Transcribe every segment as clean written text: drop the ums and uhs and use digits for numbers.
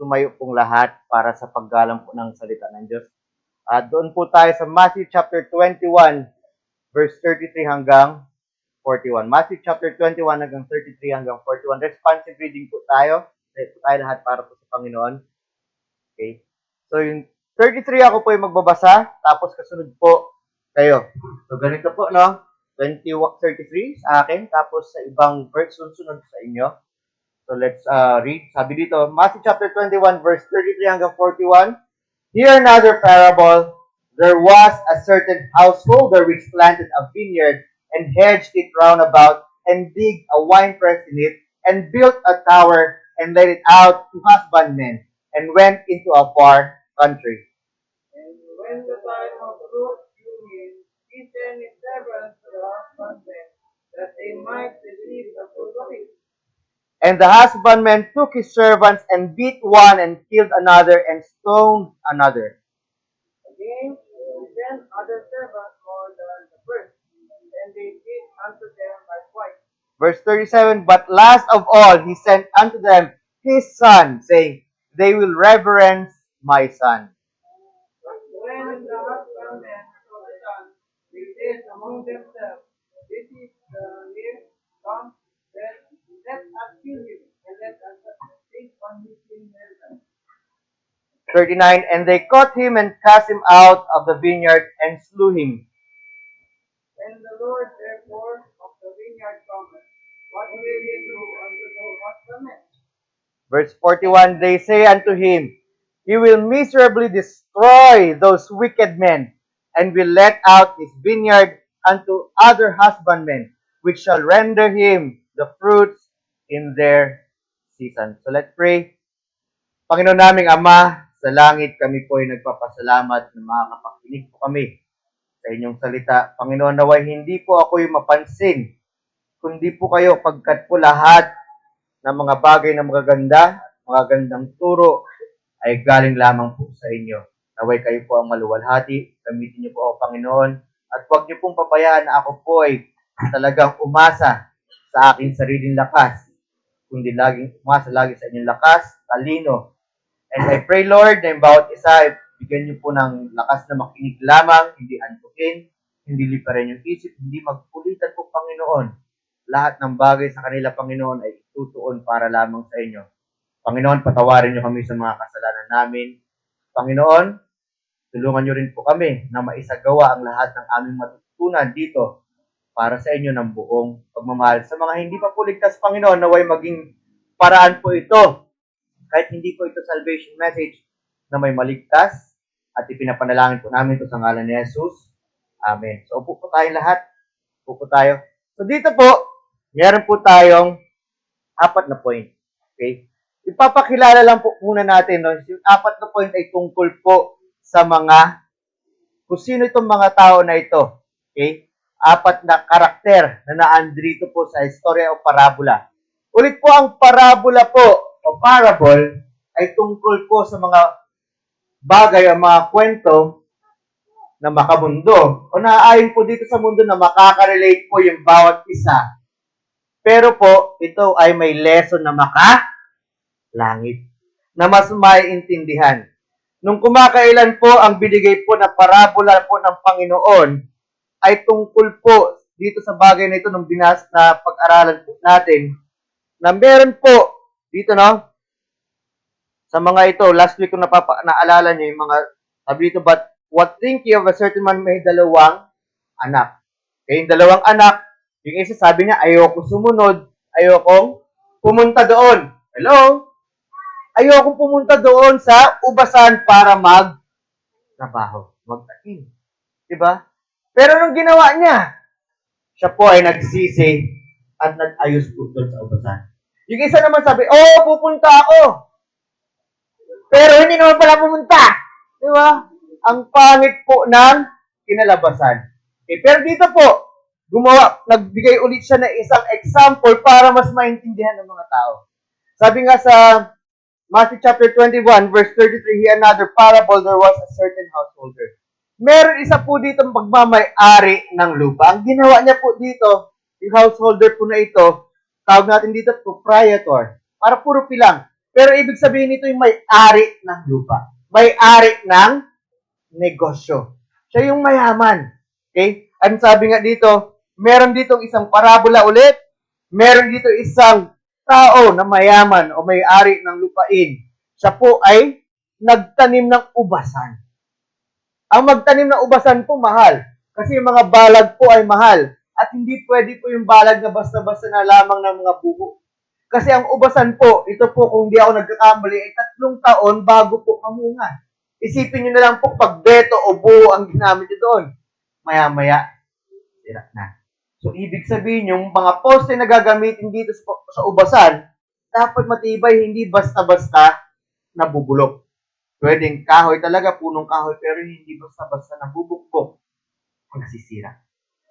Tumayo pong lahat para sa paggalang po ng salita ng Diyos. At doon po tayo sa Matthew chapter 21, verse 33 hanggang 41. Matthew chapter 21 hanggang 33 hanggang 41. Responsive reading po tayo. Tayo lahat para po sa Panginoon. Okay? So yung 33 ako po yung magbabasa, tapos kasunod po kayo. So ganito po, no? 33 sa akin, tapos sa ibang verse sunod sa inyo. So let's read. Sabi dito, Matthew chapter 21, verse 33 hanggang 41. Here another parable. There was a certain householder which planted a vineyard and hedged it round about and digged a winepress in it and built a tower and let it out to husbandmen and went into a far country. And when the time of fruit drew in, he sent his servants to the husbandmen, that they might receive the fruit of it. And the husbandman took his servants and beat one and killed another and stoned another. Again, he sent other servants more than the first, and they did unto them likewise. Verse 37, but last of all he sent unto them his son, saying, they will reverence my son. But when the husbandmen saw the son, they said among themselves, this is the year come, let us kill him, and let us take on his inheritance. 39, and they caught him and cast him out of the vineyard and slew him. When the Lord therefore of the vineyard cometh, what will he do unto the husbandmen? Verse 41, they say unto him, he will miserably destroy those wicked men, and will let out his vineyard unto other husbandmen, which shall render him the fruits in their season. So let's pray. Panginoon naming Ama, sa langit kami po ay nagpapasalamat na makakapakinig po kami sa inyong salita. Panginoon, naway hindi po ako yung mapansin, kundi po kayo pagkat po lahat ng mga bagay na magagandang turo ay galing lamang po sa inyo. Naway kayo po ang maluwalhati, gamitin niyo po ako, Panginoon, at huwag niyo pong pabayaan na ako po ay talagang umasa sa aking sariling lakas, kundi laging umasa lagi sa inyong lakas, talino. And I pray, Lord, na yung bawat isa ay bigyan niyo po ng lakas na makinig lamang, hindi antukin, hindi liparin yung isip, hindi magpulitan po, Panginoon. Lahat ng bagay sa kanila, Panginoon, ay itutuon para lamang sa inyo. Panginoon, patawarin niyo kami sa mga kasalanan namin. Panginoon, tulungan niyo rin po kami na maisagawa ang lahat ng aming matutunan dito para sa inyo ng buong pagmamahal. Sa mga hindi pa po ligtas, Panginoon, naway maging paraan po ito. Kahit hindi po ito salvation message na may maligtas at ipinapanalangin po namin ito sa ngalan ni Jesus. Amen. So, upo po tayong lahat. Upo po tayo. So, dito po, meron po tayong 4 na point. Okay? Ipapakilala lang po muna natin, no? Yung 4 na point ay tungkol po sa kung sino itong mga tao na ito. Okay? 4 na karakter na naandrito po sa istorya o parabola. Ulit po, ang parabola po o parable ay tungkol po sa mga bagay o mga kwento na makamundo o naaayon po dito sa mundo na makaka-relate po yung bawat isa. Pero po, ito ay may lesson na langit na mas maiintindihan. Nung kumakailan po ang binigay po na parabola po ng Panginoon ay tungkol po dito sa bagay na ito nung binas na pag-aralan po natin na meron po dito, no? Sa mga ito, last week kung naalala niyo yung mga sabi dito, but what think you of a certain man may 2 anak? Okay, yung 2 anak, yung isa sabi niya, ayoko sumunod, ayokong pumunta doon. Hello? Ayokong pumunta doon sa ubasan para magtrabaho, magtanim. Diba? Pero nung ginawa niya, siya po ay nagsisi at nag-ayos po doon sa ubasan. Yung isa naman sabi, pupunta ako. Pero hindi naman pala pumunta. Diba? Ang pangit po ng kinalabasan. Okay, pero dito po, nagbigay ulit siya ng isang example para mas maintindihan ng mga tao. Sabi nga sa Matthew chapter 21, verse 33, another parable, there was a certain householder. Meron isa po dito magmamay-ari ng lupa. Ang ginawa niya po dito, yung householder po na ito, tawag natin dito proprietor. Para puro pilang. Pero ibig sabihin nito yung may-ari ng lupa. May-ari ng negosyo. Siya yung mayaman. Okay? Ang sabi nga dito, meron dito isang parabola ulit. Meron dito isang tao na mayaman o may-ari ng lupain. Siya po ay nagtanim ng ubasan. Ang magtanim ng ubasan po mahal. Kasi yung mga balag po ay mahal. At hindi pwede po yung balag na basta-basta na lamang ng mga buho. Kasi ang ubasan po, ito po kung di ako nagkakamali, ay 3 taon bago po mamunga. Isipin nyo na lang po pag beto o buho ang ginamit nyo doon. Maya-maya, sira na. So, ibig sabihin yung mga poste na gagamitin dito sa ubasan, dapat matibay, hindi basta-basta nabubulok. Pwedeng kahoy talaga, punong kahoy, pero hindi basta-basta nabubukbok. Nasisira.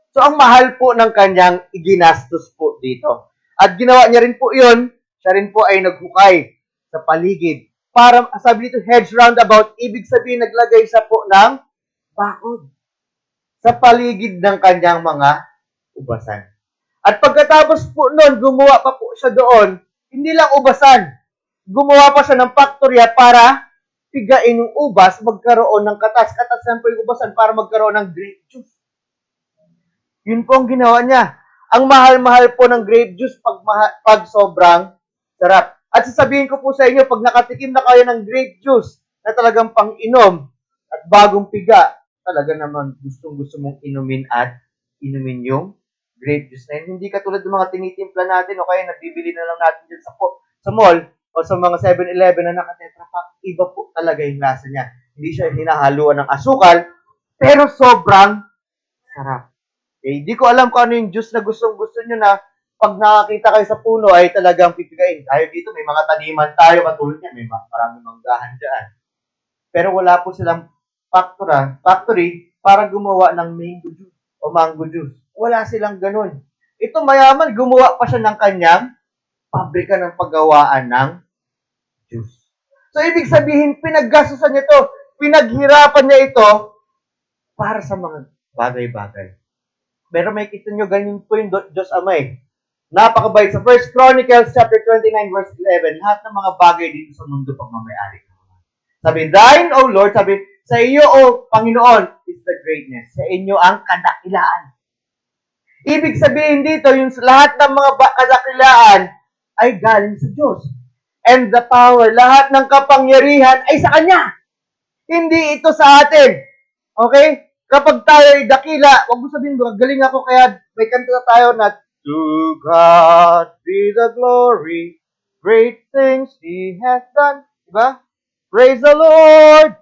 So, ang mahal po ng kanyang iginastos po dito. At ginawa niya rin po yun, siya rin po ay naghukay sa paligid. Para, sabi dito, hedge roundabout, ibig sabihin naglagay siya po ng bakod sa paligid ng kanyang mga ubasan. At pagkatapos po nun, gumawa pa po siya doon, hindi lang ubasan, gumawa pa siya ng faktorya para pigain yung ubas, magkaroon ng katas. Katasan po yung ubasan para magkaroon ng grape juice. Yun po ang ginawa niya. Ang mahal-mahal po ng grape juice pag sobrang sarap. At sasabihin ko po sa inyo, pag nakatikim na kayo ng grape juice na talagang pang-inom at bagong piga, talaga naman gustong-gusto mong inumin at inumin yung grape juice na yun. Hindi katulad ng mga tinitimpla natin o kaya nabibili na lang natin dyan sa mall o sa mga 7-Eleven na naka-tetra pack. Iba po talaga yung lasa niya. Hindi siya hinahaluan ng asukal, pero sobrang sarap. Okay, di ko alam kung ano yung juice na gustong-gusto nyo na pag nakakita kayo sa puno ay talagang pipigain. Tayo dito, may mga taniman tayo, katulad niya, may maraming manggahan dyan. Pero wala po silang factory para gumawa ng mango juice o mango juice. Wala silang ganun. Ito mayaman, gumawa pa siya ng kanyang pabrika ng paggawaan ng juice. So, ibig sabihin, pinaggastusan niya ito, pinaghirapan niya ito para sa mga bagay-bagay. Pero may kita nyo, ganyan po yung Diyos Ama eh. Napakabait. Sa 1 Chronicles chapter 29 verse 11, lahat ng mga bagay dito sa mundo pagmamayari. Sabi, Thine, O Lord, sabi, sa iyo, O Panginoon, is the greatness. Sa inyo ang kadakilaan. Ibig sabihin dito, yung lahat ng mga kadakilaan ay galing sa Diyos. And the power, lahat ng kapangyarihan ay sa Kanya. Hindi ito sa atin. Okay? Kapag tayo ay dakila, wag mo sabihin, galing ako, kaya may kanta tayo na, To God be the glory, great things He has done. Diba? Praise the Lord,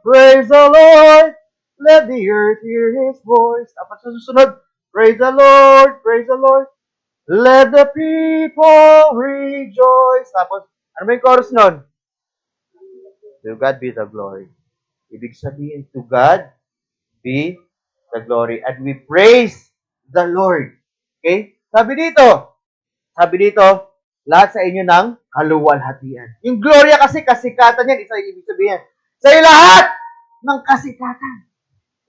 let the earth hear His voice. Tapos sa susunod, praise the Lord, let the people rejoice. Tapos, ano ba yung chorus nun? To God be the glory. Ibig sabihin, to God be the glory. And we praise the Lord. Okay? Sabi dito, lahat sa inyo ng kaluwalhatian. Yung gloria kasi kasikatan yan, isa yung ibig sabihin. Sa iyo lahat ng kasikatan.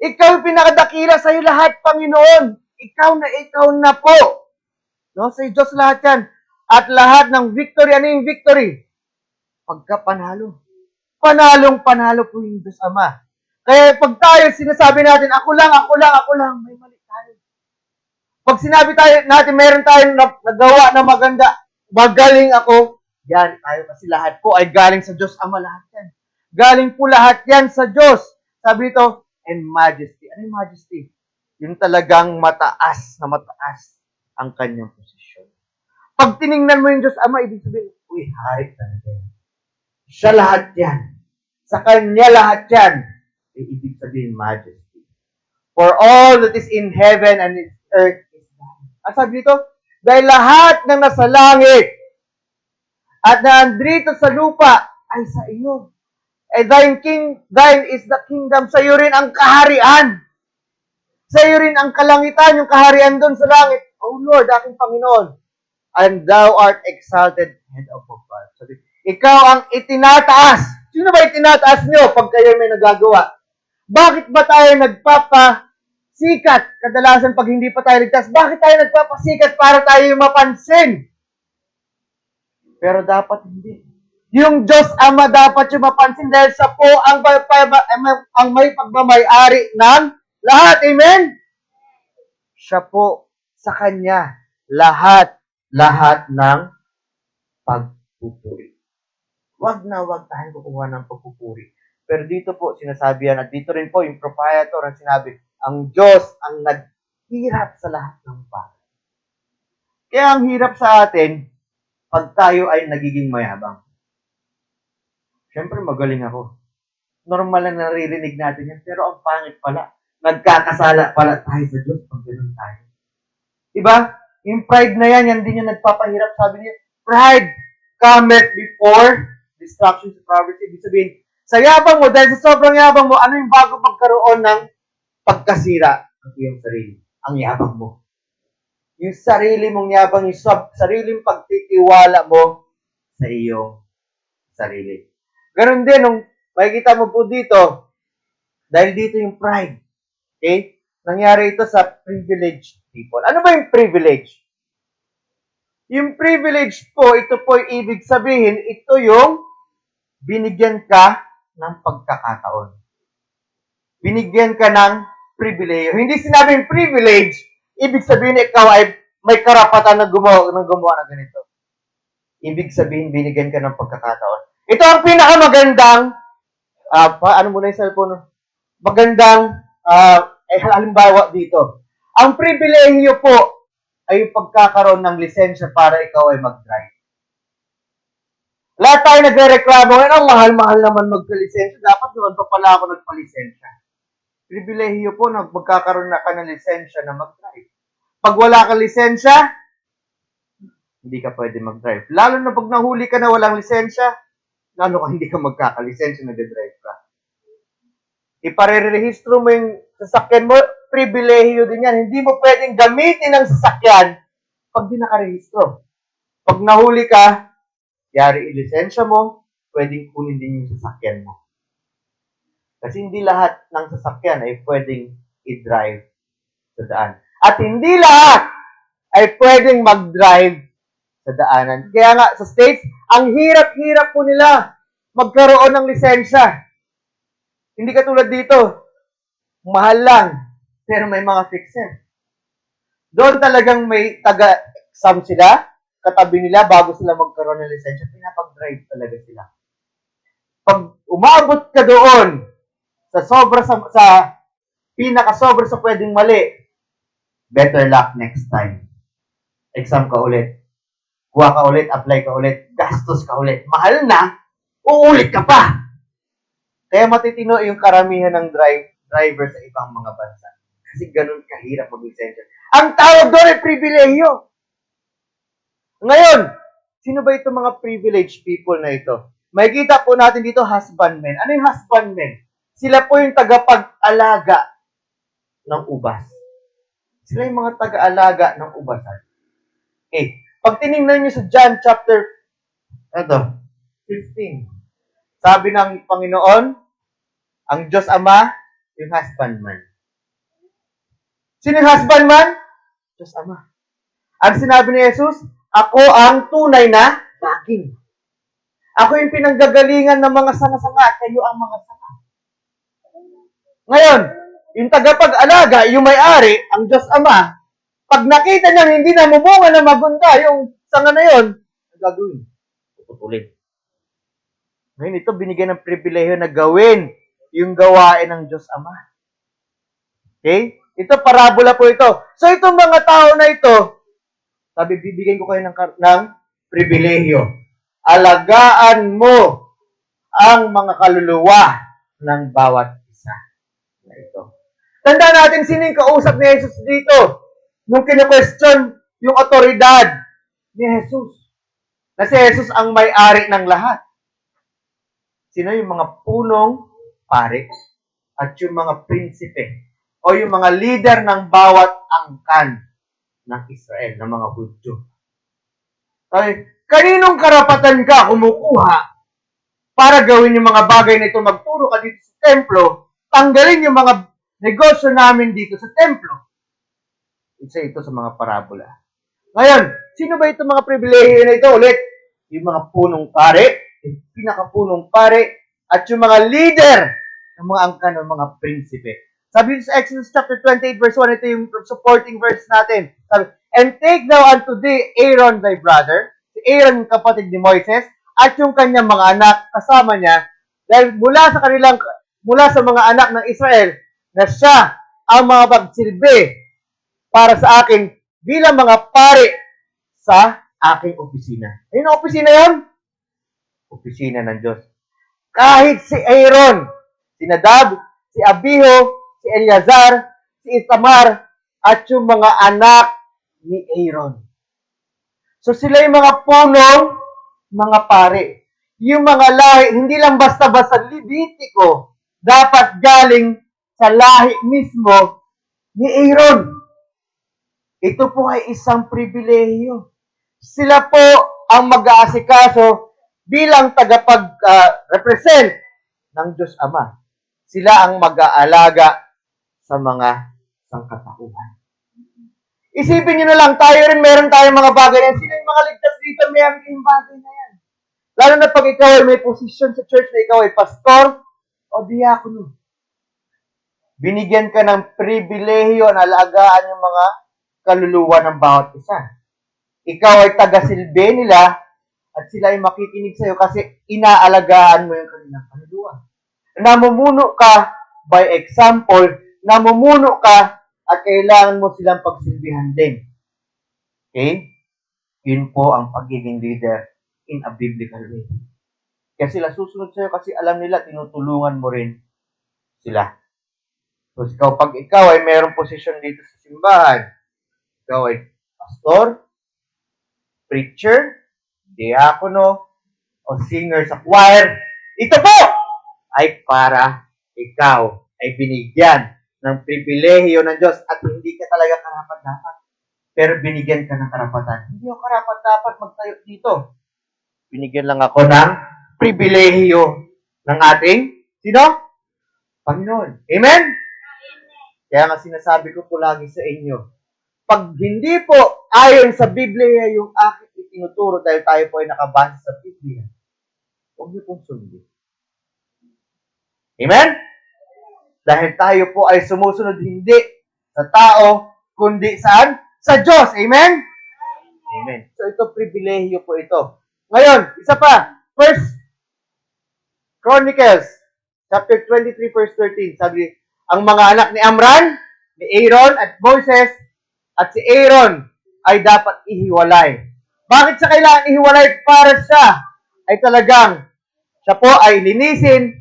Ikaw yung pinakadakila, sa iyo lahat, Panginoon. Ikaw na po. No? Sa Diyos lahat yan. At lahat ng victory, ano yung victory? Pagkapanalo. Panalong-panalo po yung Diyos Ama. Kaya pag tayo sinasabi natin, ako lang, may mali tayo. Pag sinabi natin, meron tayong nagawa na maganda, magaling ako, yan, tayo kasi lahat po ay galing sa Diyos Ama lahat yan. Galing po lahat yan sa Diyos. Sabi ito, and majesty. Ano yung majesty? Yung talagang mataas ang kanyang posisyon. Pag tiningnan mo yung Diyos Ama, ibig sabihin, uy, high talaga. Siya lahat yan. Sa kanya lahat yan. Ibig sabihin, majesty. For all that is in heaven and in earth is thine. Ang sabi dito, dahil lahat ng nasa langit at naandrito sa lupa ay sa iyo. And thine is the kingdom. Sa iyo rin ang kaharian. Sa iyo rin ang kalangitan, yung kaharian doon sa langit. O Lord, aking Panginoon, and thou art exalted head above all. Sabi, ikaw ang itinataas. Sino ba itinataas nyo pag kayo may nagagawa? Bakit ba tayo nagpapasikat? Kadalasan pag hindi pa tayo ligtas, bakit tayo nagpapasikat para tayo yung mapansin? Pero dapat hindi. Yung Diyos Ama dapat yung mapansin dahil sa po ang may pagmamayari ng lahat. Amen? Siya po, sa Kanya, lahat ng pagpupuri. Wag na wag tayong kukuha ng pagpupuri. Pero dito po, sinasabi yan, at dito rin po, yung proprietor ang sinabi, ang Diyos ang naghirap sa lahat ng bagay. Kaya ang hirap sa atin, pag tayo ay nagiging mayabang. Siyempre, magaling ako. Normal na naririnig natin yan, pero ang pangit pala. Nagkakasala pala tayo sa Diyos pag ganun tayo. Diba? Yung pride na yan, yan din yung nagpapahirap. Sabi niya, pride cometh before destruction sa Proverbs. Ibig sabihin, sa yabang mo, dahil sa sobrang yabang mo, ano yung bago pagkaroon ng pagkasira ng iyong sarili? Ang yabang mo. Yung sarili mong yabang, yung sariling pagtitiwala mo sa iyong sarili. Ganon din, nung makikita mo po dito, dahil dito yung pride. Okay? Nangyari ito sa privileged people. Ano ba yung privilege? Yung privilege po, ito po ibig sabihin, ito yung binigyan ka ng pagkakataon. Binigyan ka ng privilege. Hindi sinabing privilege, ibig sabihin ikaw ay may karapatan na gumawa ng ganito. Ibig sabihin, binigyan ka ng pagkakataon. Ito ang pinakamagandang, ano muna yung cellphone? Magandang, halimbawa dito. Ang pribilehiyo po ay yung pagkakaroon ng lisensya para ikaw ay mag-drive. Lahat tayo nagre-reklamo, ang mahal-mahal naman magka-lisensya. Dapat doon pa pala ako nagpa-lisensya. Pribilehiyo po na magkakaroon na ka ng lisensya na mag-drive. Pag wala kang lisensya, hindi ka pwede mag-drive. Lalo na pag nahuli ka na walang lisensya, lalo ka hindi ka magkakalisensya na nag-drive ka. Iparerehistro mo yung sasakyan mo, pribilehiyo din yan. Hindi mo pwedeng gamitin ang sasakyan pag di nakarehistro. Pag nahuli ka, yari ilisensya mo, pwedeng kunin din yung sasakyan mo. Kasi hindi lahat ng sasakyan ay pwedeng i-drive sa daan. At hindi lahat ay pwedeng mag-drive sa daanan. Kaya nga, sa States, ang hirap-hirap po nila magkaroon ng lisensya. Hindi katulad dito, mahal lang, pero may mga fixer. Doon talagang may taga-exam sila, katabi nila bago sila magkaroon ng lisensya, pinapag-drive talaga sila. Pag umabot ka doon, sa pinaka-sobra sa pwedeng mali, better luck next time. Exam ka ulit. Kuha ka ulit, apply ka ulit, gastos ka ulit. Mahal na, uulit ka pa. Kaya matitino yung karamihan ng driver sa ibang mga bansa. Kasi ganun kahirap mag-lisensya. Ang tawag doon ay pribilehiyo. Ngayon, sino ba itong mga privileged people na ito? Makikita po natin dito, husbandmen. Ano yung husbandmen? Sila po yung tagapag-alaga ng ubas. Sila yung mga taga-alaga ng ubasan. Okay. Pag tinignan nyo sa John chapter 15, sabi ng Panginoon, ang Diyos Ama, yung husbandman. Sino yung husbandman? Diyos Ama. Ang sinabi ni Jesus, ako ang tunay na baging. Ako yung pinanggagalingan ng mga sanga-sanga, kayo ang mga sanga. Ngayon, yung tagapag-alaga, yung may-ari, ang Diyos Ama, pag nakita niya hindi na mumunga na magunta yung sanga na yun, ang gagawin? Puputulin. Ngayon, ito binigyan ng pribilehiyo na gawin yung gawain ng Diyos Ama. Okay? Ito, parabola po ito. So, itong mga tao na ito, sabi, bibigyan ko kayo ng pribilehiyo. Alagaan mo ang mga kaluluwa ng bawat isa na ito. Tandaan natin sino yung kausap ni Jesus dito. Nung kina-question yung otoridad ni Jesus. Na si Jesus ang may-ari ng lahat. Sino yung mga punong pare at yung mga prinsipe o yung mga leader ng bawat angkan ng Israel, ng mga Hudyo. Okay. Kaninong karapatan ka kumukuha para gawin yung mga bagay na ito, magturo ka dito sa templo, tanggalin yung mga negosyo namin dito sa templo? Isa ito sa mga parabola. Ngayon, sino ba itong mga pribilehiyo na ito? Ulit, yung mga punong pare yung pinakapunong pare, at yung mga leader ng mga angkan ng mga prinsipe. Sabi sa Exodus chapter 28 verse 1, ito yung supporting verse natin. Sabi, and take thou unto thee Aaron thy brother, si Aaron yung kapatid ni Moises, at yung kanyang mga anak kasama niya, dahil mula sa mga anak ng Israel, na siya ang mga pagsilbi para sa akin bilang mga pare sa aking opisina. Ayun ang opisina yun? Opisina ng Diyos. Kahit si Aaron, si Nadab, si Abiho, si Eleazar, si Itamar, at yung mga anak ni Aaron. So sila yung mga punong mga pare. Yung mga lahi, hindi lang basta-basta Levitico, dapat galing sa lahi mismo ni Aaron. Ito po ay isang pribilehiyo. Sila po ang mag-aasikaso bilang tagapag-represent ng Diyos Ama. Sila ang mag-aalaga sa mga sangkatauhan. Isipin nyo na lang, meron tayong mga bagay yan. Sino yung mga ligtas dito? Meron yung bagay na yan. Lalo na pag ikaw ay may posisyon sa church na ikaw ay pastor o diakono. Binigyan ka ng pribilehiyo na alagaan yung mga kaluluwa ng bawat isa. Ikaw ay taga-silbi nila at sila ay makikinig sa iyo kasi inaalagaan mo yung kanilang kaluluwa. Namumuno ka by example, namumuno ka at kailangan mo silang pagsilbihan din. Okay? Yun po ang pagiging leader in a biblical way. Kaya sila susunod sa'yo kasi alam nila, tinutulungan mo rin sila. So, pag ikaw ay mayroong posisyon dito sa simbahan, ikaw ay pastor, preacher, diakono, o singer sa choir, ito po ay para ikaw ay binigyan ng pribilehiyo ng Diyos at hindi ka talaga karapat-dapat. Pero binigyan ka ng karapatan. Hindi ako karapat-dapat magtayo dito. Binigyan lang ako ng pribilehiyo ng ating, sino? Panginoon. Amen? Kaya nga sinasabi ko po lagi sa inyo, pag hindi po ayon sa Biblia yung aking itinuturo dahil tayo po ay nakabase sa Biblia, huwag niyo pong sundin. Amen? Dahil tayo po ay sumusunod hindi sa tao, kundi saan? Sa Diyos. Amen? Amen. So ito, pribilehiyo po ito. Ngayon, isa pa. First Chronicles, chapter 23, verse 13. Sabi, ang mga anak ni Amram, ni Aaron at Moses, at si Aaron ay dapat ihiwalay. Bakit siya kailangan ihiwalay? Para siya ay talagang, siya po ay linisin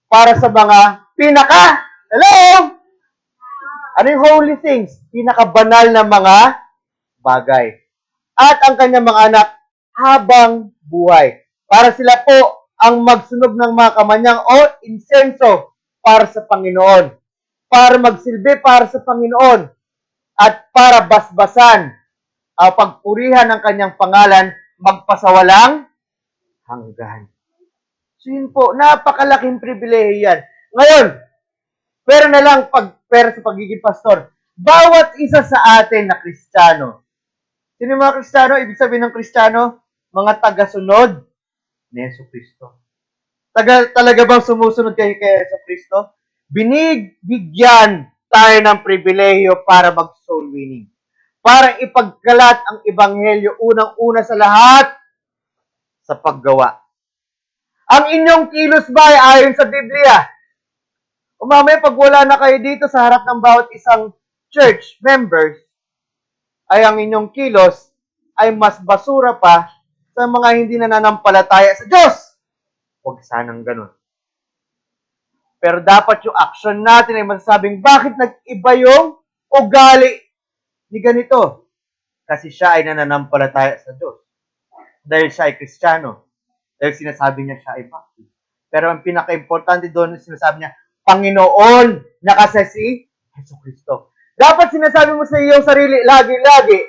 para sa mga hello? Ano yung holy things? Pinakabanal na mga bagay. At ang kanyang mga anak habang buhay. Para sila po ang magsunog ng mga kamanyang o insenso para sa Panginoon. Para magsilbi para sa Panginoon. At para basbasan ang pagpurihan ng kanyang pangalan magpasawalang hanggan. So yun po, napakalaking pribilehiyo yan. Ngayon, pero sa pagiging pastor, bawat isa sa atin na Kristiyano. Sino yung mga Kristiyano? Ibig sabihin ng Kristiyano, mga tagasunod ni Jesucristo. Talaga bang sumusunod kayo kay Jesucristo? Binibigyan tayo ng pribilehiyo para mag-soul winning. Para ipagkalat ang ebanghelyo unang-una sa lahat sa paggawa. Ang inyong kilos ba ay ayon sa Biblia? O mamaya pag wala na kayo dito sa harap ng bawat isang church members, ay ang inyong kilos ay mas basura pa sa mga hindi nananampalataya sa Diyos. Huwag sanang ganun. Pero dapat yung action natin ay masasabing, bakit nag-iba yung ugali ni ganito? Kasi siya ay nananampalataya sa Diyos. Dahil siya ay Kristiyano. Dahil sinasabi niya siya ay Baptist. Pero ang pinaka-importante doon, sinasabi niya, Panginoon na kasi si Jesucristo. Dapat sinasabi mo sa iyong sarili, lagi-lagi,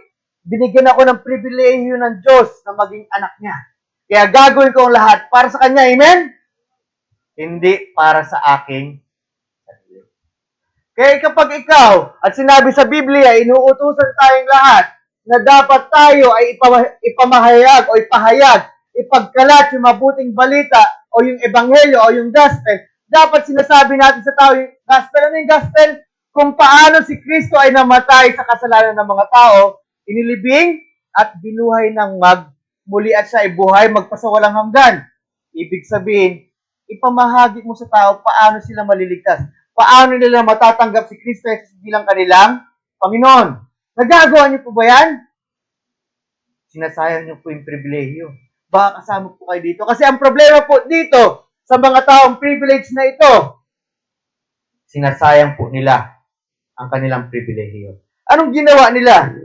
binigyan ako ng pribilehiyo ng Diyos na maging anak niya. Kaya gagawin ko ang lahat para sa Kanya. Amen? Hindi para sa aking sarili. Kaya kapag ikaw, at sinabi sa Biblia, inuutusan tayong lahat na dapat tayo ay ipamahayag o ipahayag ipagkalat yung mabuting balita o yung ebanghelyo o yung gospel, dapat sinasabi natin sa tao yung gospel. Ano yung gospel? Kung paano si Kristo ay namatay sa kasalanan ng mga tao, inilibing at binuhay ng muli at siya ay buhay magpasawalang hanggan. Ibig sabihin, ipamahagi mo sa tao paano sila maliligtas. Paano nila matatanggap si Kristo bilang kanilang Panginoon. Nagagawa niyo po ba yan? Sinasayang niyo po yung pribilehiyo. Baka kasama po kayo dito. Kasi ang problema po dito sa mga taong privilege na ito, sinasayang po nila ang kanilang pribilehiyo. Anong ginawa nila?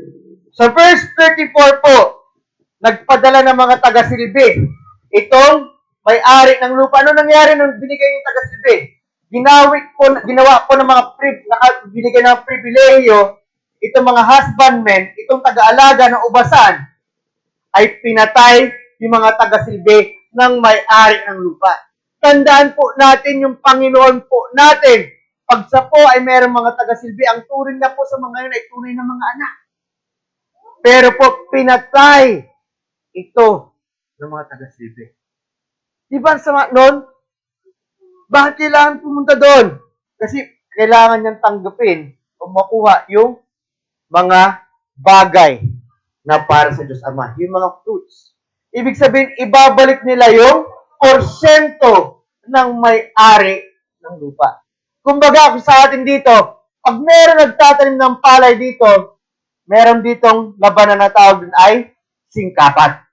Sa verse 34 po, nagpadala ng mga taga-silbi. Itong may-ari ng lupa. Ano nangyari nung binigay yung taga-silbi? Ginawa po ng mga binigay ng pribilehiyo, itong mga husbandmen, itong taga-alaga ng ubasan, ay pinatay yung mga taga-silbi ng may-ari ng lupa. Tandaan po natin yung Panginoon po natin. Pag sa po ay mayroong mga taga-silbi, ang turing na po sa mga yun ay tunay na mga anak. Pero po, pinatay ito ng mga taga-silbi. Di ba sa noon? Bakit kailangan pumunta doon? Kasi kailangan niyang tanggapin o makuha yung mga bagay na para sa Diyos Ama. Yung mga fruits. Ibig sabihin, ibabalik nila yung porsyento ng may-ari ng lupa. Kumbaga, kung sa atin dito, pag meron nagtatanim ng palay dito, meron ditong labanan na tawag dun ay singkapat.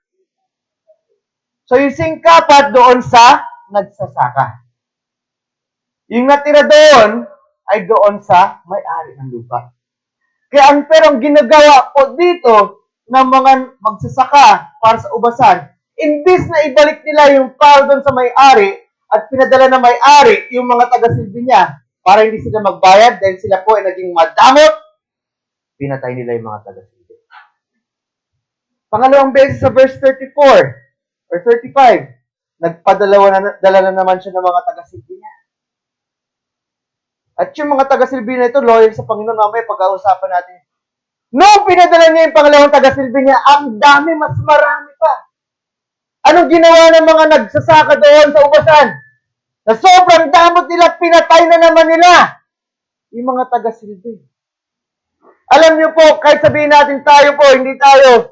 So, yung singkapat doon sa nagsasaka. Yung natira doon ay doon sa may-ari ng lupa. Kaya ang ginagawa po dito ng mga magsasaka para sa ubasan, imbis na ibalik nila yung pao doon sa may-ari at pinadala na may-ari yung mga taga-silbi niya para hindi sila magbayad dahil sila po ay naging madamot, pinatay nila yung mga taga-silbi. Pangalawang beses sa verse 34 or 35, dala na naman siya ng mga taga-silbi niya. At yung mga taga-silbi na ito, loyal sa Panginoon, mamaya pag-uusapan natin. Noong pinadala niya yung pangalawang taga-silbi niya, ang dami, mas marami pa. Anong ginawa ng mga nagsasaka doon sa ubasan? Na sobrang damot nila, pinatay na naman nila yung mga taga-silbi. Alam niyo po, kahit sabihin natin tayo po, hindi tayo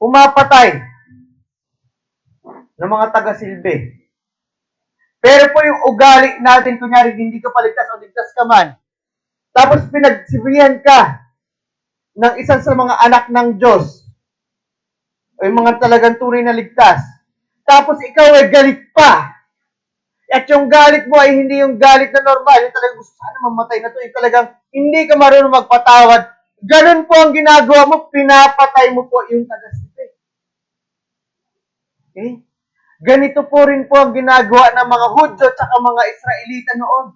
umapatay ng mga taga-silbi. Pero po yung ugali natin, kunyari, hindi ka paligtas o ligtas ka man, tapos pinagsibihan ka ng isang sa mga anak ng Diyos, o yung mga talagang tunay na ligtas, tapos ikaw ay galit pa. At yung galit mo ay hindi yung galit na normal, yung talagang gusto sana mamatay na to, yung talagang hindi ka marunong magpatawad. Ganun po ang ginagawa mo, pinapatay mo po yung taga-silbi. Okay? Ganito po rin po ang ginagawa ng mga Hudyo at mga Israelita noon.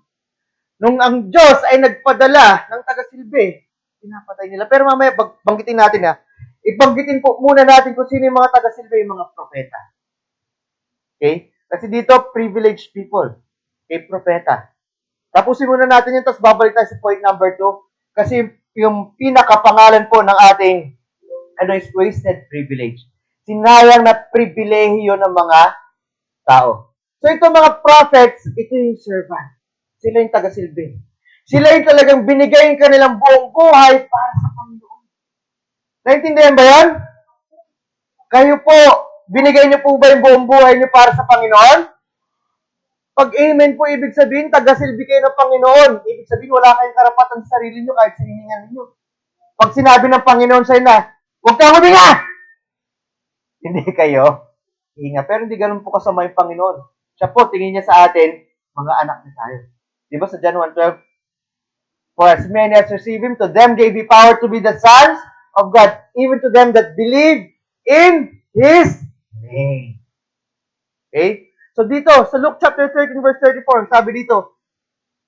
Nung ang Diyos ay nagpadala ng taga-silbi, pinapatay nila. Pero mamaya, banggitin natin ibanggitin po muna natin kung sino yung mga taga-silbi, yung mga propeta. Okay? Kasi dito, privileged people. Okay, propeta. Tapusin muna natin yun, tapos babalik tayo sa point number 2. Kasi yung pinakapangalan po ng ating is wasted privilege. Sinayang na pribilehiyo ng mga tao. So ito mga prophets, ito yung servant. Sila yung taga-silbi. Sila yung talagang binigay yung kanilang buong buhay para sa Panginoon. Naintindihan ba yan? Kayo po, binigay niyo po ba yung buong buhay niyo para sa Panginoon? Pag amen po, ibig sabihin, taga-silbi kayo ng Panginoon. Ibig sabihin, wala kayong karapatan sa sarili niyo kahit sa hiningan niyo. Pag sinabi ng Panginoon sa'yo na, huwag kang huminga! Hindi kayo hinga. Pero hindi ganun po kasama yung Panginoon. Siya po, tingin niya sa atin, mga anak na tayo. Diba sa John 1:12? For as many as receive Him, to them gave He power to be the sons of God, even to them that believe in His name. Okay? So dito, sa Luke chapter 13, verse 34, sabi dito,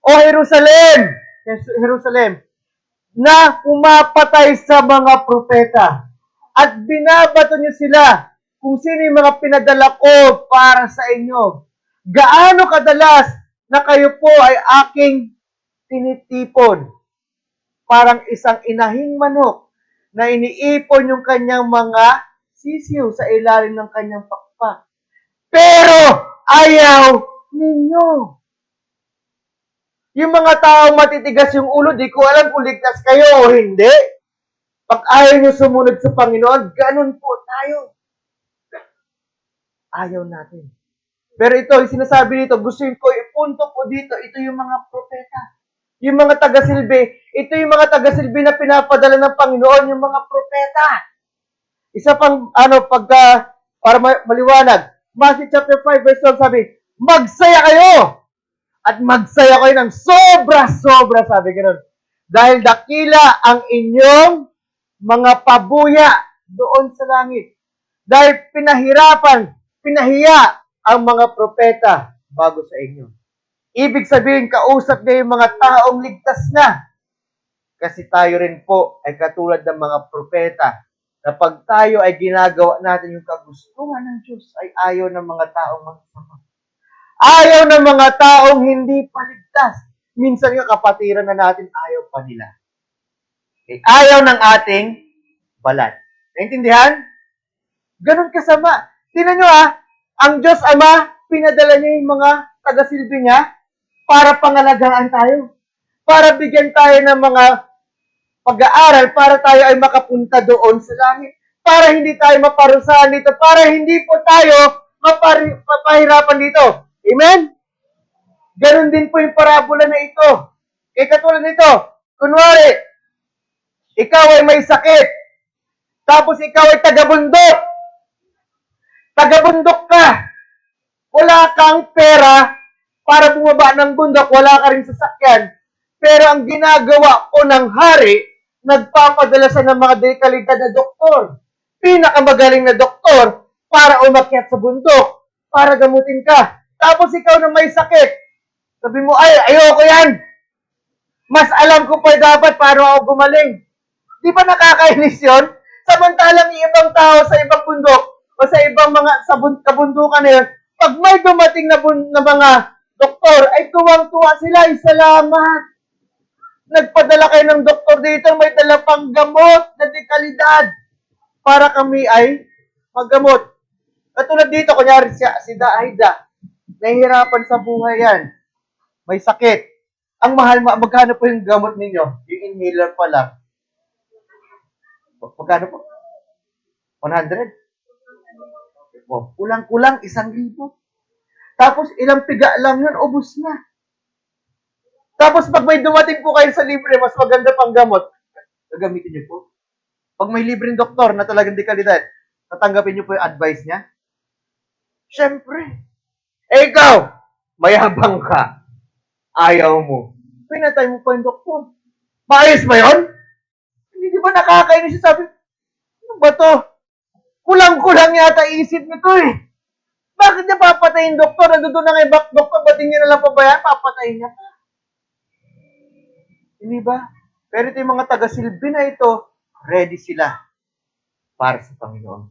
O Jerusalem, na pumapatay sa mga propeta, at binabato niyo sila kung sino yung mga pinadala ko para sa inyo. Gaano kadalas na kayo po ay aking tinitipon, parang isang inahing manok na iniipon yung kanyang mga sisiw sa ilalim ng kanyang pakpak. Pero ayaw ninyo. Yung mga taong matitigas yung ulo, di ko alam kung ligtas kayo o hindi. Pag ayaw nyo sumunod sa Panginoon, ganun po tayo. Ayaw natin. Pero ito, yung sinasabi dito, gusto ko ipunto po dito, ito yung mga propeta. Yung mga taga-silbi, ito yung mga taga-silbi na pinapadala ng Panginoon, yung mga propeta. Isa pang, para maliwanag, Matthew chapter 5 verse 12 sabi, magsaya kayo! At magsaya kayo ng sobra-sobra, sabi ganoon. Dahil dakila ang inyong mga pabuya doon sa langit. Dahil pinahiya ang mga propeta bago sa inyo. Ibig sabihin, kausap niya yung mga taong ligtas na. Kasi tayo rin po ay katulad ng mga propeta na pag tayo ay ginagawa natin yung kagustuhan ng Diyos, ay ayaw ng mga taong magsama. Ayaw ng mga taong hindi paligtas. Minsan nga kapatiran na natin, ayaw pa nila. Okay? Ayaw ng ating balat. Naintindihan? Ganon kasama. Tingnan nyo ang Diyos Ama, pinadala niya yung mga taga-silbi niya para pangalagaan tayo. Para bigyan tayo ng mga pag-aaral, para tayo ay makapunta doon sa langit. Para hindi tayo maparusahan dito. Para hindi po tayo mapahirapan dito. Amen? Ganon din po yung parabola na ito. Kaya katulad nito, kunwari, ikaw ay may sakit. Tapos ikaw ay taga-bundok. Taga-bundok ka. Wala kang pera para bumaba ng bundok. Wala ka rin sasakyan. Pero ang ginagawa ko ng hari, nagpapadala sa ng mga dekalidad na doktor. Pinakamagaling na doktor para umakyat sa bundok. Para gamutin ka. Tapos ikaw na may sakit. Sabi mo, ay, ayoko yan. Mas alam ko pa dapat paano ako gumaling. Di ba nakakainis yun? Samantalang ibang tao sa ibang bundok o sa ibang mga kabundukan na yun, pag may dumating na mga doktor, ay tuwang-tuwa sila. Ay, salamat. Nagpadala kayo ng doktor dito, may dala pang gamot na dekalidad para kami ay maggamot. Katulad dito, kunyari si Daida, nahihirapan sa buhay yan. May sakit. Ang mahal, magkano po yung gamot ninyo? Yung inhaler pa lang. Magkano po? 100? Oh, kulang-kulang 1,000. Tapos ilang piga lang yun, ubus na. Tapos pag may dumating po kayo sa libre, mas maganda pang gamot, gagamitin niyo po. Pag may libreng doktor na talagang dekalidad, tatanggapin niyo po yung advice niya? Siyempre. Ikaw, mayabang ka. Ayaw mo. Pinatay mo pa yung doktor. Maayos ba yun? Hindi ba nakakainis siya? Sabi, ano ba to? Kulang-kulang yata isip nito eh. Bakit niya papatayin doktor? Nandun na nga yung doktor, ba't niya nalang pabayaan? Papatayin niya. Hindi ba? Pero ito yung mga taga-silbi na ito, ready sila para sa Panginoon.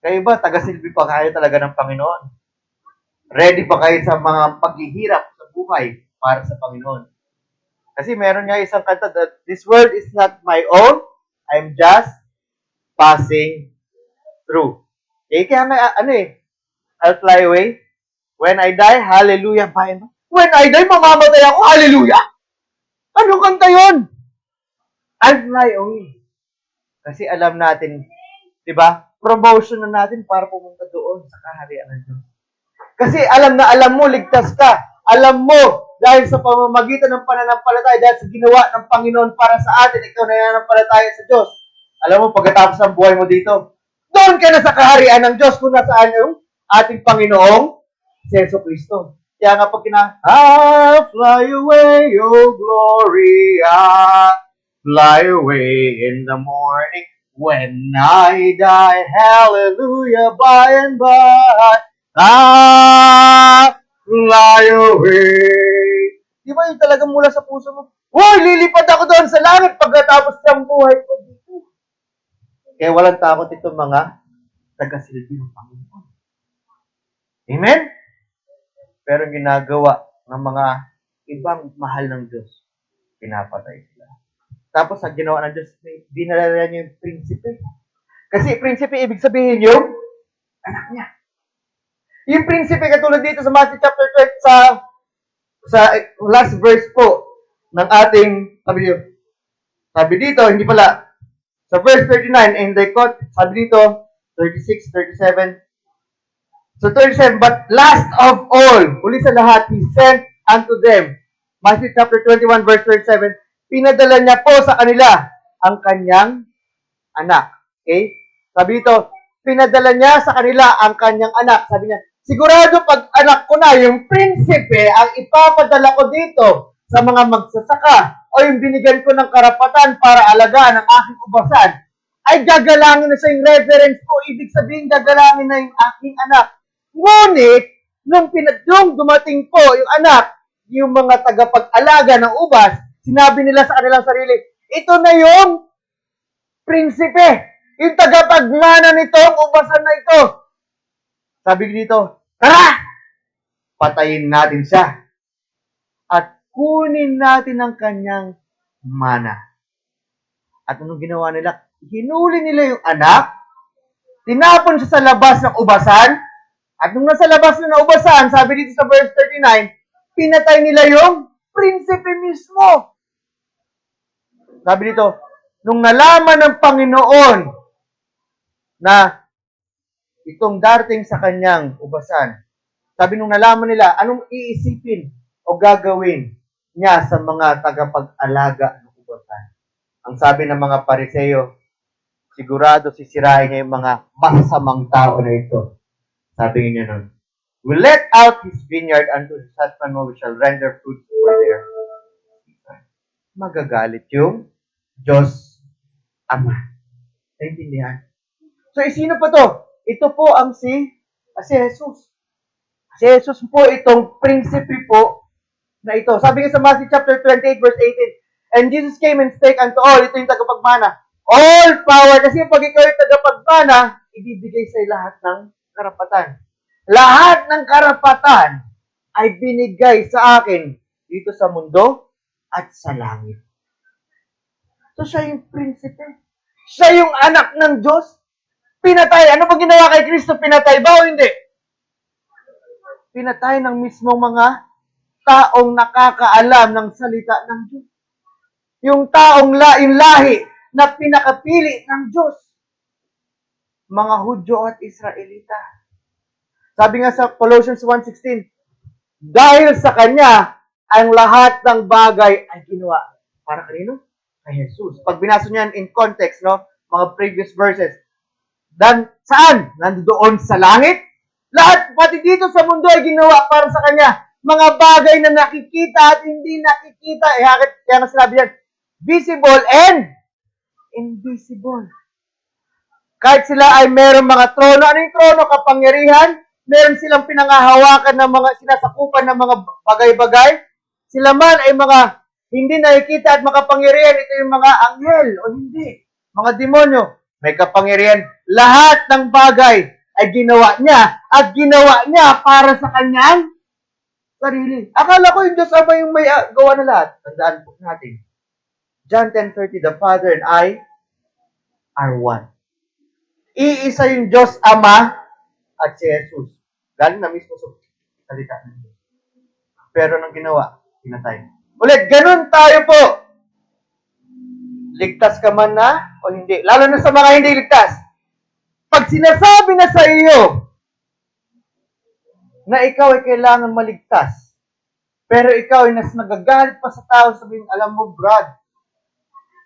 Kayo ba, taga-silbi pa kayo talaga ng Panginoon? Ready pa kayo sa mga paghihirap sa buhay para sa Panginoon? Kasi meron nga isang kanta that this world is not my own, I'm just passing through. Kaya nga, I'll fly away. When I die, hallelujah. When I die, mamamatay ako, hallelujah. Anong kanta yun? I'll fly away. Kasi alam natin, di ba? Promotion na natin para pumunta doon sa kaharian ng Diyos. Kasi alam mo, ligtas ka. Alam mo, dahil sa pamamagitan ng pananampalataya, dahil sa ginawa ng Panginoon para sa atin, ikaw na nananampalataya sa Diyos. Alam mo, pagkatapos ng buhay mo dito, doon ka na sa kaharian ng Diyos kung nasaan yung ating Panginoong si Yesu Cristo. Kaya nga pag I'll fly away, oh glory, I'll fly away in the morning when I die, hallelujah, by and by, I'll fly away. Di ba yung talagang mula sa puso mo? Hoy, lilipad ako doon sa langit pagkatapos ng buhay ko dito. Kaya walang takot itong mga taga-silbi ng Panginoon. Amen? Pero ginagawa ng mga ibang mahal ng Diyos, pinapatay sila. Tapos sa ginawa ng Diyos, dinala niya yung prinsipe. Kasi prinsipe, ibig sabihin yung anak niya. Yung prinsipe, katulad dito sa Matthew chapter 20, sa last verse po ng ating, sabi dito, hindi pala, sa verse 39, and they quote, sabi dito, 36, 37, so 37, but last of all, uli sa lahat, He sent unto them, Matthew chapter 21, verse 37, pinadala niya po sa kanila ang kanyang anak. Okay? Sabi dito, pinadala niya sa kanila ang kanyang anak. Sabi niya, sigurado pag anak ko na, yung prinsipe, ang ipapadala ko dito sa mga magsasaka o yung binigyan ko ng karapatan para alagaan ang aking ubasan, ay gagalangin na siya yung reverence ko. Ibig sabihin, gagalangin na yung aking anak. Ngunit, nung dumating po yung anak, yung mga tagapag-alaga ng ubas, sinabi nila sa kanilang sarili, ito na yung prinsipe, yung tagapagmana nitong ubasan na ito. Sabi dito, tara! Patayin natin siya. At kunin natin ang kanyang mana. At anong ginawa nila? Hinuli nila yung anak, tinapon siya sa labas ng ubasan, at nung nasa labas na ng ubasan, sabi dito sa verse 39, pinatay nila yung prinsipe mismo. Sabi dito, nung nalaman ng Panginoon na itong darating sa kanyang ubasan, sabi nung nalaman nila, anong iisipin o gagawin niya sa mga tagapag-alaga ng ubasan? Ang sabi ng mga Pariseo, sigurado sisirain niya yung mga masamang tao na ito. Sabi niya nun, will let out his vineyard unto his husbandman, which shall render fruit for their season. Magagalit yung Diyos Ama. Naintindihan? So, sino pa to? Ito po ang si Jesus. Si Jesus po itong prinsipe po na ito. Sabi nga sa Matthew chapter 28 verse 18, and Jesus came and spake unto all, ito yung tagapagmana, all power, kasi pag ikaw yung tagapagmana, ibibigay sa lahat ng karapatan. Lahat ng karapatan ay binigay sa akin dito sa mundo at sa langit. So siya yung prinsipe. Siya yung anak ng Diyos. Pinatay. Ano ba ginawa kay Kristo? Pinatay ba o hindi? Pinatay ng mismong mga taong nakakaalam ng salita ng Diyos. Yung taong yung lahi na pinakapili ng Diyos. Mga Hudyo at Israelita. Sabi nga sa Colossians 1:16, dahil sa Kanya, ang lahat ng bagay ay ginawa. Para kanino? Kay Jesus. Pag binasa niyan in context, no, mga previous verses, dan saan? Nandoon sa langit? Lahat, pati dito sa mundo ay ginawa para sa Kanya. Mga bagay na nakikita at hindi nakikita. Kaya na sinabi yan, visible and invisible. Kahit sila ay merong mga trono. Ano yung trono? Kapangyarihan. Meron silang pinangahawakan ng mga sinasakupan ng mga bagay-bagay. Sila man ay mga hindi nakikita at makapangyarihan. Ito yung mga anghel o hindi. Mga demonyo. May kapangyarihan. Lahat ng bagay ay ginawa niya at ginawa niya para sa kanyang sarili. Akala ko yung Diyos Ama yung may gawa na lahat. Tandaan po natin. John 10:30, the Father and I are one. Iisa yung Diyos Ama at si Jesus. Galing na mismo sa salita ng Diyos. Pero nang ginawa, pinatay. Ulit, ganun tayo po. Ligtas ka man na o hindi. Lalo na sa mga hindi ligtas. Pag sinasabi na sa iyo na ikaw ay kailangan maligtas, pero ikaw ay nagagalit pa sa tao, sabihin, alam mo, Brad,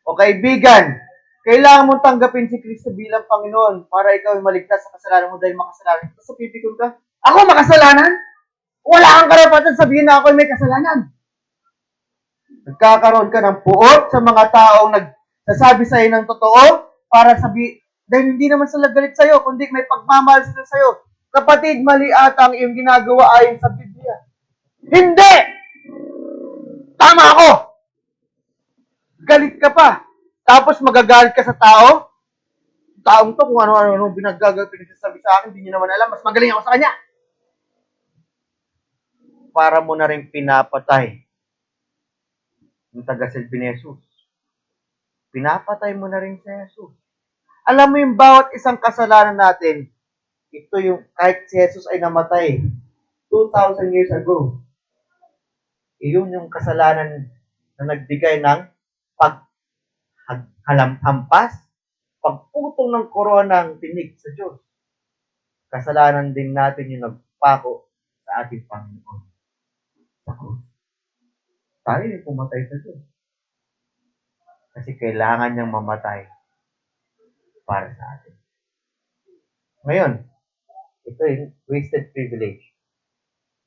o kaibigan, kailangan mong tanggapin si Kristo bilang Panginoon para ikaw ay maligtas sa kasalanan mo dahil makasalanan. Tapos pipikon ka, ako makasalanan? Wala kang karapatan sabihin na ako ay may kasalanan. Nagkakaroon ka ng puot sa mga taong nagsasabi sa iyo ng totoo para dahil hindi naman sila galit sa iyo, kundi may pagmamahal sila sa iyo. Kapatid, mali ata ang iyong ginagawa ayon sa Biblia. Hindi! Tama ako! Galit ka pa. Tapos magagalit ka sa tao. Taong to, kung ano-ano pinagsasabi sa akin, hindi niya naman alam. Mas magaling ako sa kanya. Para mo na rin pinapatay yung taga-silbi ni Jesus. Pinapatay mo na rin si Jesus. Alam mo yung bawat isang kasalanan natin, ito yung kahit si Jesus ay namatay 2,000 years ago. Iyon yung kasalanan na nagbigay ng paghampas, pagputol ng koronang tinig sa Diyos. Kasalanan din natin yung nagpako sa ating Panginoon. Sa krus. Tayo yung pumatay sa Diyos. Kasi kailangan niyang mamatay para sa atin. Ngayon, ito yung wasted privilege.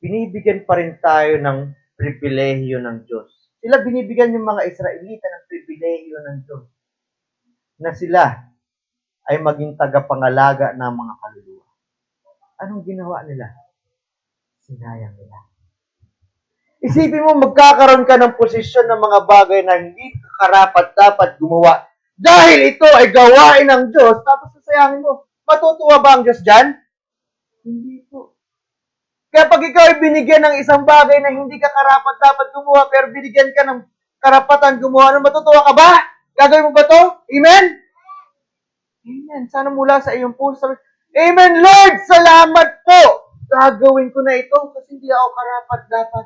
Binibigyan pa rin tayo ng pribilehiyo ng Diyos. Sila binibigyan yung mga Israelita ng pribilehiyo ng Diyos na sila ay maging tagapangalaga ng mga kaluluwa. Anong ginawa nila? Sinayang nila. Isipin mo, magkakaroon ka ng posisyon ng mga bagay na hindi karapat dapat gumawa. Dahil ito ay gawain ng Diyos, tapos sasayangin mo. Matutuwa ba ang Diyos dyan? Hindi po. Kaya pag ikaw ay binigyan ng isang bagay na hindi ka karapat dapat gumawa, pero binigyan ka ng karapatan gumawa, matutuwa ka ba? Gagawin mo ba to? Amen? Amen. Sana mula sa iyong puso. Amen, Lord! Salamat po! Gagawin ko na ito kasi hindi ako karapat dapat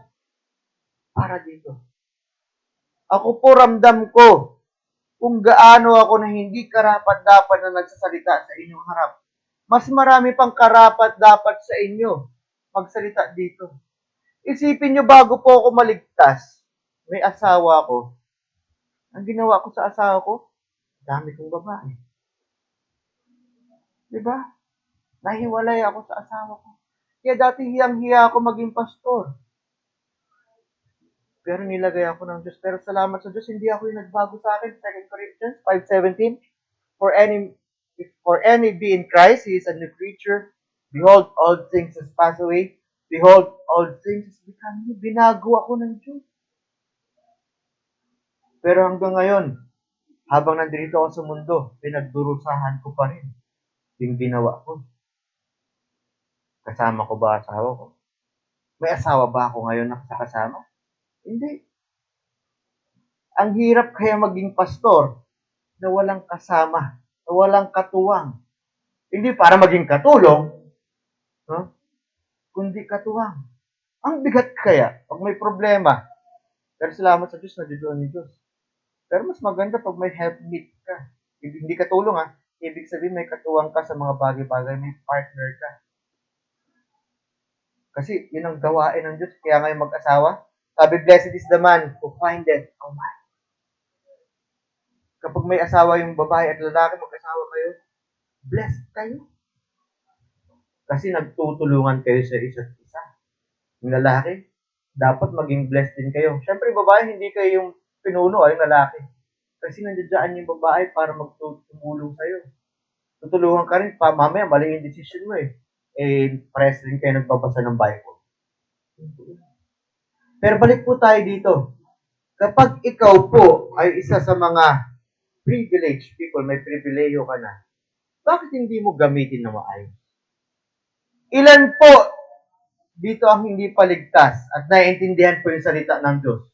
para dito. Ako po ramdam ko kung gaano ako na hindi karapat dapat na nagsasalita sa inyong harap. Mas marami pang karapat dapat sa inyo magsalita dito. Isipin nyo bago po ako maligtas, may asawa ko. Ang ginawa ko sa asawa ko, dami kong babae. Diba? Nahiwalay ako sa asawa ko. Kaya dati hiyang-hiya ako maging pastor. Pero nilagay ako ng Diyos. Pero salamat sa Diyos, hindi ako yung nagbago sa akin. 2 Corinthians 5:17. For any be in Christ, he is a new creature. Behold, all things has passed away. Behold, all things has become new. Binago ako ng Diyos. Pero hanggang ngayon, habang nandito ako sa mundo, pinagdurusahan ko pa rin yung ginawa ko. Kasama ko ba asawa ko? May asawa ba ako ngayon na kasama? Hindi. Ang hirap kaya maging pastor na walang kasama, na walang katuwang. Hindi para maging katulong, no? Kundi katuwang. Ang bigat kaya pag may problema. Pero salamat sa Diyos, nandiyan ni Diyos. Pero mas maganda pag may helpmate ka. Hindi katulong ibig sabihin may katuwang ka sa mga bagay-bagay, may partner ka. Kasi yun ang gawain ng Diyos. Kaya ngayon mag-asawa, sabi, blessed is the man who findeth a wife. Kapag may asawa yung babae at lalaki, mag-asawa kayo, blessed kayo. Kasi nagtutulungan kayo sa isa't isa. Yung lalaki, dapat maging blessed din kayo. Siyempre, babae, hindi kayo yung pinuno ay lalaki. Kasi nandiyan yung babae para magtutulong sa'yo. Tutulungan ka rin, mamaya mali yung decision mo eh. Pares rin kayo nagbabasa ng Bible. Pero balik po tayo dito. Kapag ikaw po ay isa sa mga privileged people, may pribileyo ka na, bakit hindi mo gamitin na maayos? Ilan po dito ang hindi paligtas at naiintindihan po yung salita ng Diyos?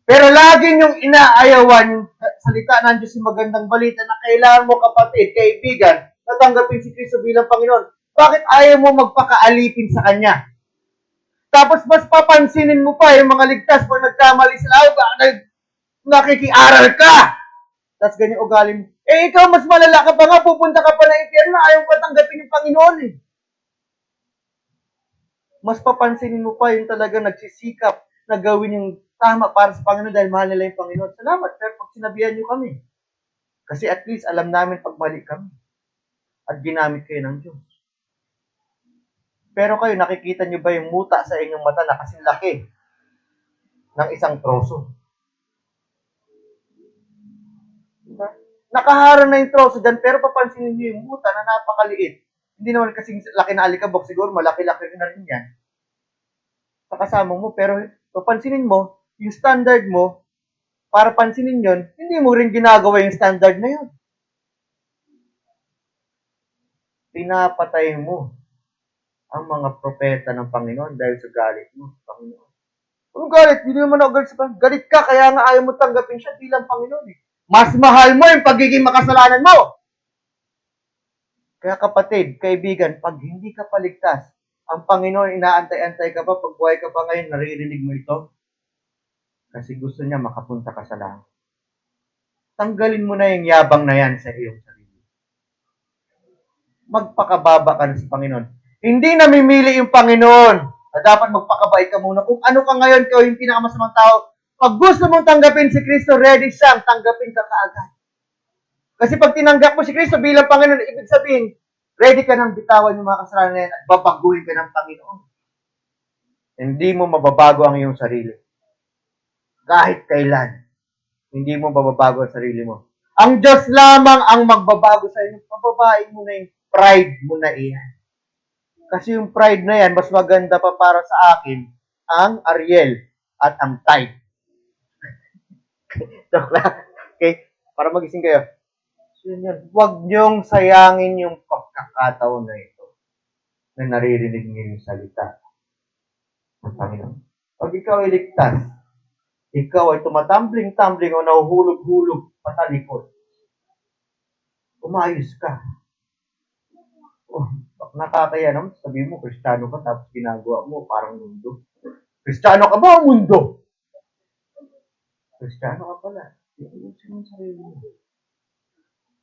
Pero lagi niyong inaayawan yung salita ng Diyos, yung magandang balita na kailangan mo kapatid, kaibigan, natanggapin si Kristo bilang Panginoon. Bakit ayaw mo magpakaalipin sa Kanya? Tapos mas papansinin mo pa yung mga ligtas pag nagkamali sila, nakikiaral ka. Tapos ganyan ugali mo. Ikaw mas malala ka pa nga, pupunta ka pa na impyerno, ayaw pa tanggapin yung Panginoon eh. Mas papansinin mo pa yung talaga nagsisikap na gawin yung tama para sa Panginoon dahil mahal nila yung Panginoon. Salamat, pero pag sinabihan nyo kami. Kasi at least alam namin pag mali kami. At ginamit kayo ng Diyos. Pero kayo, nakikita nyo ba yung muta sa inyong mata na kasing laki ng isang troso? Diba? Nakaharang na yung troso dyan, pero papansinin nyo yung muta na napakaliit. Hindi naman kasing laki na alikabok, siguro malaki-laki na rin yan. Sa kasama mo, pero papansinin mo, yung standard mo, para pansinin yon, hindi mo rin ginagawa yung standard na yun. Pinapatay mo ang mga propeta ng Panginoon dahil sa galit mo sa Panginoon. Anong galit? Hindi naman ako galit sa Panginoon. Galit ka, kaya nga ayaw mo tanggapin siya bilang Panginoon eh. Mas mahal mo yung pagiging makasalanan mo Kaya kapatid, kaibigan, pag hindi ka paligtas, ang Panginoon inaantay-antay ka pa, pag buhay ka pa ngayon, naririnig mo ito, kasi gusto niya makapunta ka sa langit. Tanggalin mo na yung yabang na yan sa iyong sarili. Magpakababa ka na sa Panginoon. Hindi namimili yung Panginoon na dapat magpakabait ka muna. Kung ano ka ngayon, ikaw yung pinakamasamang tao, pag gusto mong tanggapin si Kristo, ready siyang tanggapin ka kaagad. Kasi pag tinanggap mo si Kristo bilang Panginoon, ibig sabihin, ready ka nang bitawan yung mga kasalanan na yan at babaguhin ka ng Panginoon. Hindi mo mababago ang iyong sarili. Kahit kailan, hindi mo mababago ang sarili mo. Ang Diyos lamang ang magbabago sa inyo. Pababain mo na yung pride mo na iyan. Kasi yung pride na yan, mas maganda pa para sa akin ang Ariel at ang Tide. Okay? Para magising kayo. So yun. Huwag niyong sayangin yung pagkakataon na ito na naririnig niyo yung salita ng Panginoon. Pag ikaw ay ligtas, ikaw ay tumatambling-tambling o nahuhulog-hulog patalikod, umayos ka. Oh, nakakaya naman, sabihin mo, Kristiyano ka, tapos ginagawa mo, parang mundo. Kristiyano ka ba o mundo? Kristiyano ka pala. Iusin mo sarili mo.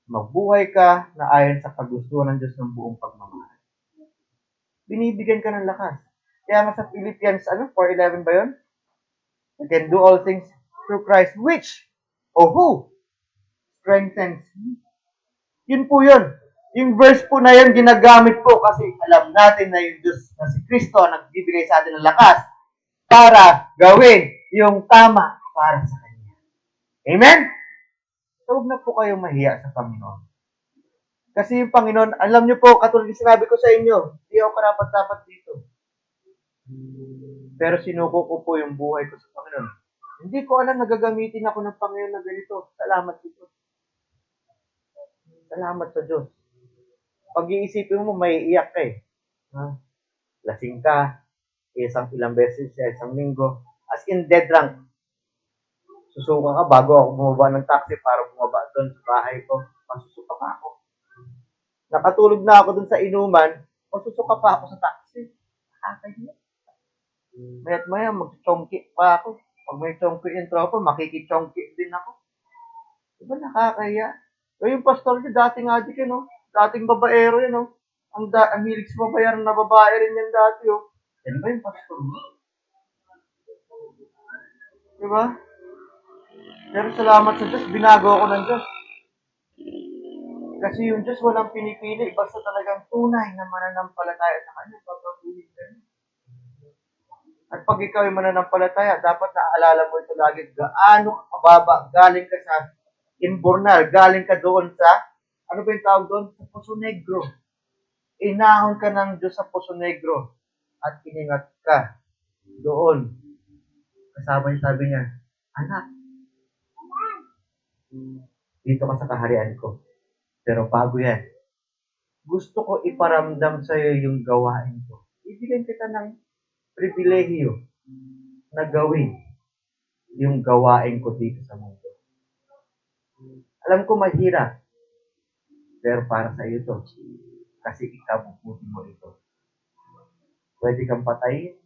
Magbuhay ka na ayon sa kagustuhan ng Diyos ng buong pagmamahal. Binibigyan ka ng lakas. Kaya nga sa Philippians 4:11 ba yun? You can do all things through Christ, which, or who, strengthens me. Yun po yun. Yung verse po na yun, ginagamit po kasi alam natin na yung Diyos na si Kristo ang nagbibigay sa atin ng lakas para gawin yung tama para sa Kanya. Amen? So, huwag na po kayong mahiya sa Panginoon. Kasi yung Panginoon, alam niyo po, katulad yung sinabi ko sa inyo, hindi ako karapat-dapat dito. Pero sinuko ko po yung buhay ko sa Panginoon. Hindi ko alam nagagamitin ako ng Panginoon na ganito. Salamat sa Diyos. Salamat sa Diyos. Pag-iisipin mo, may iyak ka eh. Lasing ka, ilang beses sa isang linggo. As in, dead drunk. Susuka ka bago ako bumaba ng taxi para bumaba doon sa bahay ko. Masusuka pa ako. Nakatulog na ako doon sa inuman, masusuka pa ako sa taxi. Nakakaya. Maya't maya, mag-chongki pa ako. Pag may chongki yung tropa, makikichongki din ako. Diba nakakaya? O yung pastor niya, dating adik yun, no? Dating babaero yun, no? Ang hilig sa babayaran na babae rin yan dati, oh. Yan ba yung pastor mo? Diba? Pero salamat sa Diyos, binago ako ng Diyos. Kasi yung Diyos walang pinipili, basta talagang tunay na mananampalataya sa Kanya, papaguhin ka niya. At pag ikaw ay mananampalataya, dapat naaalala mo ito lagi, gaano kababa, galing ka sa Imbornal, galing ka doon sa, ano ba yung tawag doon? Sa Poso Negro. Inahon ka ng Diyos sa Poso Negro at iningat ka doon. Kasama niya, sabi niya, anak, dito ka sa kaharian ko. Pero bago yan, gusto ko iparamdam sa iyo yung gawain ko. Ibigyan kita ng pribilehiyo na gawin yung gawain ko dito sa mundo. Alam ko mahirap, pero para sa iyo to. Kasi ikabubuti mo ito. Pwede kang patayin,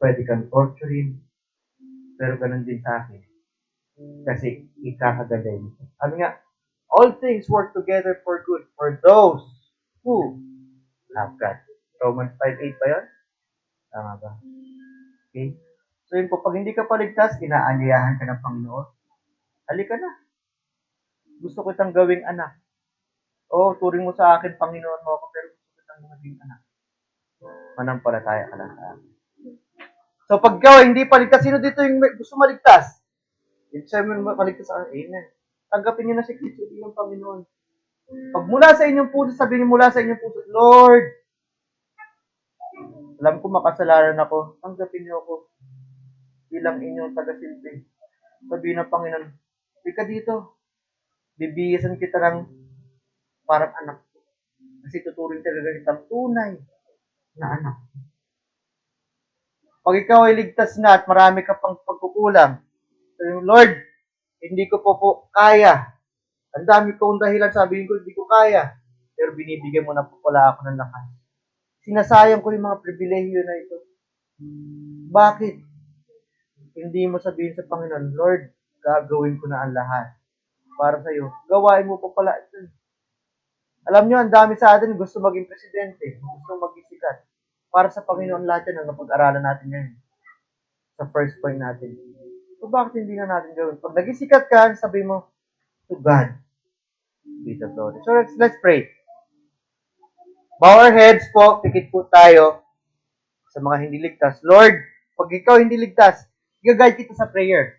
pwede kang torturin, pero ganun din sa akin. Kasi ikakaganda nito. Sabi nga, all things work together for good for those who love God. Romans 5:8 ba yun? Tama ba? Okay? So yun po, pag hindi ka paligtas, inaanyayahan ka ng Panginoon. Halika na. Gusto ko itang gawing anak. Turing mo sa akin, Panginoon mo ako, pero gusto ko itang maging anak. Manampalataya ka lang sa akin. So pag ikaw hindi paligtas, sino dito yung gusto maligtas? Ibig sabihin mo maligtas sa akin, amen. Tanggapin niyo na si Kristo bilang Panginoon. Pag mula sa inyong puso, sabihin mula sa inyong puso, Lord, alam ko makasalanan ako, tanggapin niyo ako bilang inyong tagasilbi. Sabihin ng Panginoon, hindi ka dito. Bibiyasan kita ng parang anak ko. Kasi tuturing talaga kitang tunay na anak. Pag ikaw ay ligtas na at marami ka pang pagkukulang, sabihin mo, Lord, hindi ko po kaya. Ang dami kong dahilan, sabihin ko, hindi ko kaya. pero binibigyan mo na po pala ako ng lakas. Sinasayang ko yung mga pribilehiyo na ito. Bakit? Hindi mo sabihin sa Panginoon, Lord, gagawin ko na ang lahat para sa iyo. Gawain mo pa pala ito. Alam nyo, ang dami sa atin gusto maging presidente, gusto maging sikat. Para sa Panginoon lahat yan ang napag-aralan natin ngayon. Sa first point natin. So bakit hindi na natin gawin? Pag naging sikat ka, sabi mo, to God be the glory. So let's pray. Bow our heads po, pikit po tayo sa mga hindi ligtas. Lord, pag ikaw hindi ligtas, i-guide kita sa prayer.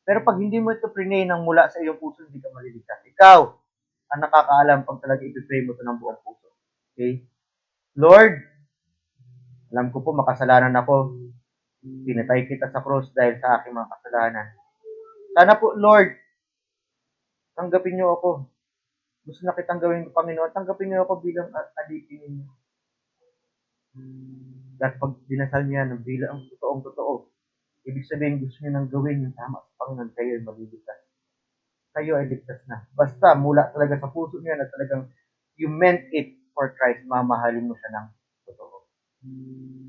Pero pag hindi mo ito prinay ng mula sa iyong puso, hindi ka maliligtas. Ikaw ang nakakaalam pag talaga ipipray mo ito ng buong puso. Okay? Lord, alam ko po makasalanan ako. Pinatay kita sa cross dahil sa aking mga kasalanan. Sana po, Lord, tanggapin niyo ako. Gusto na kitang gawin, Panginoon. Tanggapin niyo ako bilang alipin ninyo. At pag dinasal niya ng bilang totoong totoo, ibig sabihin gusto niyo nang gawin yung tama sa Panginoon, kayo ay maliligtas. Kayo ay ligtas na. Basta mula talaga sa puso niya na talagang you meant it for Christ, mamahalin mo siya ng totoo.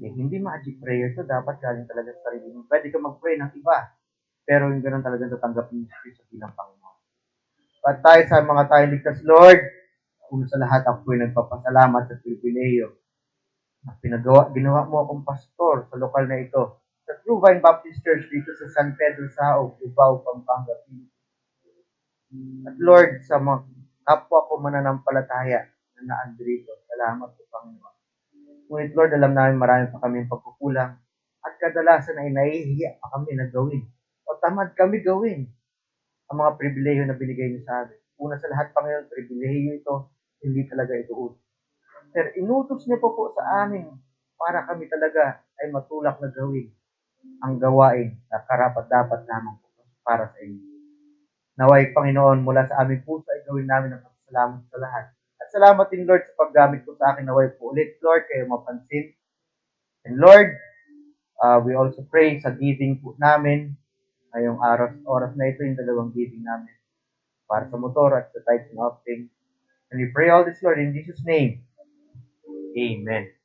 Eh, hindi magic prayer to, dapat galing talaga sa sarili mo. Pwede ka mag-pray ng iba, pero yung ganun talaga tatanggapin mo sa bilang Panginoon. At tayo sa mga tayo ligtas, Lord, una sa lahat ako ay nagpapasalamat sa pribileyo na ginawa mo akong pastor sa lokal na ito, sa True Vine Baptist Church dito sa San Pedro Sao, Cubao, Pampanga, Philippines. At Lord, sa mga kapwa ko mananampalataya na naandrito, salamat po, Panginoon. Ngunit Lord, alam namin marami pa kami pagkukulang at kadalasan ay nahihiya pa kami na gawin o tamad kami gawin ang mga pribileyo na binigay niyo sa amin. Una sa lahat, Panginoon, pribileyo ito, hindi talaga ito utos. Pero inutos niyo po sa amin para kami talaga ay matulak na gawin ang gawain na karapat-dapat lamang para sa inyo. Naway, Panginoon, mula sa aming puso ay gawin namin ang pagsalamat sa lahat. At salamat din, Lord, sa paggamit po sa akin. Naway po ulit, Lord, kayo mapansin. And Lord, we also pray sa giving po namin ngayong oras na ito, yung dalawang giving namin para sa motor at sa tithes and offering. And we pray all this, Lord, in Jesus' name. Amen.